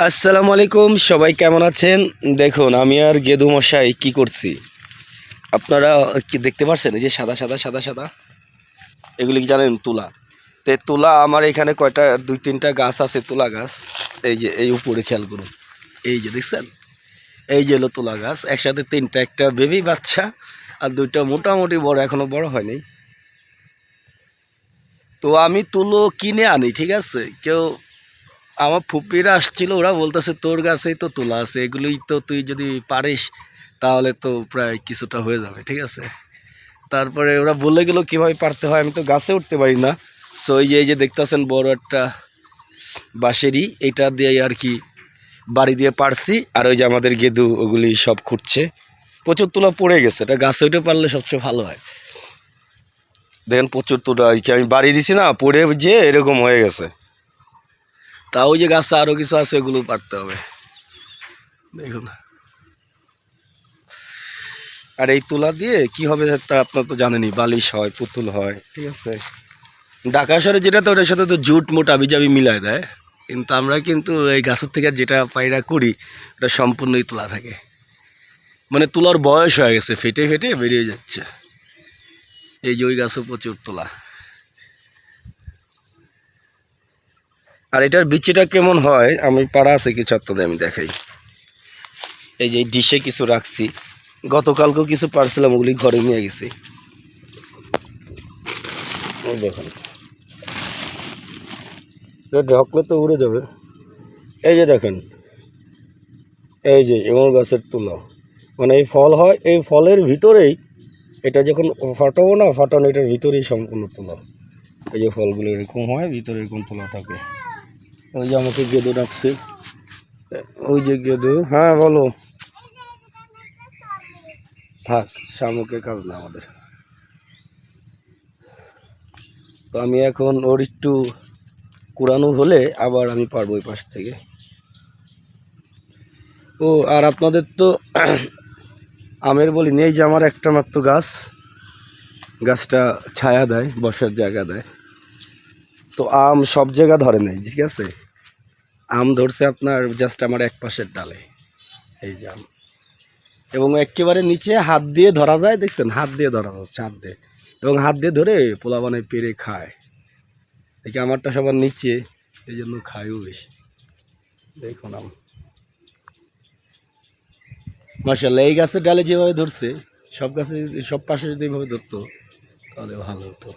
আসসালামু আলাইকুম, সবাই কেমন আছেন? দেখুন আমি আর গেদু মশাই কি করছি আপনারা কি দেখতে পাচ্ছেন? এই যে সাদা সাদা সাদা সাদা এগুলি কি জানেন? তুলা। তুলা আমার এখানে কয়টা 2-3টা গাছ আছে, তুলা গাছ। এই যে এই উপরে খেয়াল করুন, এই যে দেখছেন, এই যে হলো তুলা গাছ। একসাথে 3টা, একটা বেবি বাচ্চা আর 2টা মোটামুটি বড়, এখনো বড় হয়নি। তো আমি তুলো কিনে আনি, ঠিক আছে? কেউ আমার ফুপিরা আসছিল, ওরা বলতেছে তোর গাছেই তো তুলা আছে, এগুলোই তো তুই যদি পারিস তাহলে তো প্রায় কিছুটা হয়ে যাবে, ঠিক আছে? তারপরে ওরা বলে গেল কীভাবে পারতে হয়, আমি তো গাছে উঠতে পারি না। সো এই যে দেখতেছেন বড় একটা বাঁশেরই, এইটা দিয়ে আর কি বাড়ি দিয়ে পারছি। আর ওই যে আমাদের গেদু ওগুলি সব খুঁটছে। প্রচুর তুলা পড়ে গেছে, এটা গাছে উঠে পারলে সবচেয়ে ভালো হয়। দেখেন প্রচুর তুলা আমি বাড়ি দিছি না, পড়ে যে এরকম হয়ে গেছে। তা ওই যে গাছে আরও কিছু আছে, এগুলো পারতে হবে। দেখুন, আর এই তুলা দিয়ে কি হবে তা আপনার তো জানেনই, বালিশ হয়, পুতুল হয়, ঠিক আছে? ঢাকা শহরে যেটা, তো ওটার সাথে তো জুট মুট আবিজাবি মিলায় দেয়, কিন্তু আমরা কিন্তু এই গাছের থেকে যেটা পায়রা করি ওটা সম্পূর্ণই তুলা থাকে। মানে তুলার বয়স হয়ে গেছে, ফেটে ফেটে বেরিয়ে যাচ্ছে। এই যে ওই গাছে প্রচুর তুলা। আর এটার বিচিটা কেমন হয় আমি পাড়া আছে কিছু আপনাদের আমি দেখাই। এই যে ডিশে কিছু রাখছি, গতকালকেও কিছু পারছিলাম, ওগুলি ঘরে নিয়ে গেছি। দেখুন, ঢকলে তো উড়ে যাবে। এই যে দেখেন, এই যে এমন গাছের তুলা, মানে এই ফল হয়, এই ফলের ভিতরেই এটা যখন ফাটাবো না, ফাটানো এটার ভিতরেই সম্পূর্ণ তুলা। এই যে ফলগুলো এরকম হয়, ভিতরে এরকম তুলা থাকে। ওই যে আমাকে গেদু ডাকছে, ওই যে গেদু। হ্যাঁ বলো। থাক, শামুকের কাজ না আমাদের। তো আমি এখন ওর একটু কুড়ানো হলে আবার আমি পারবো ওই পাশ থেকে। ও আর আপনাদের তো আমের বলি নেই, যে আমার একটা মাত্র গাছ, গাছটা ছায়া দেয়, বসার জায়গা দেয়। তো আম সব জায়গা ধরে নেই, ঠিক আছে? আম ধরছে আপনার জাস্ট আমার এক পাশের ডালে, এই যে আম। এবং একেবারে নিচে হাত দিয়ে ধরা যায়, দেখছেন? হাত দিয়ে ধরা যাচ্ছে, হাত দিয়ে। এবং হাত দিয়ে ধরে পোলা বানায় পেরে খায়। দেখি আমারটা সবার নিচে, এই জন্য খায়ও বেশি। দেখুন আম, মার্শাল্লাহ। এই গাছের ডালে যেভাবে ধরছে, সব গাছে সব পাশে যদি এইভাবে ধরতো তাহলে ভালো হতো।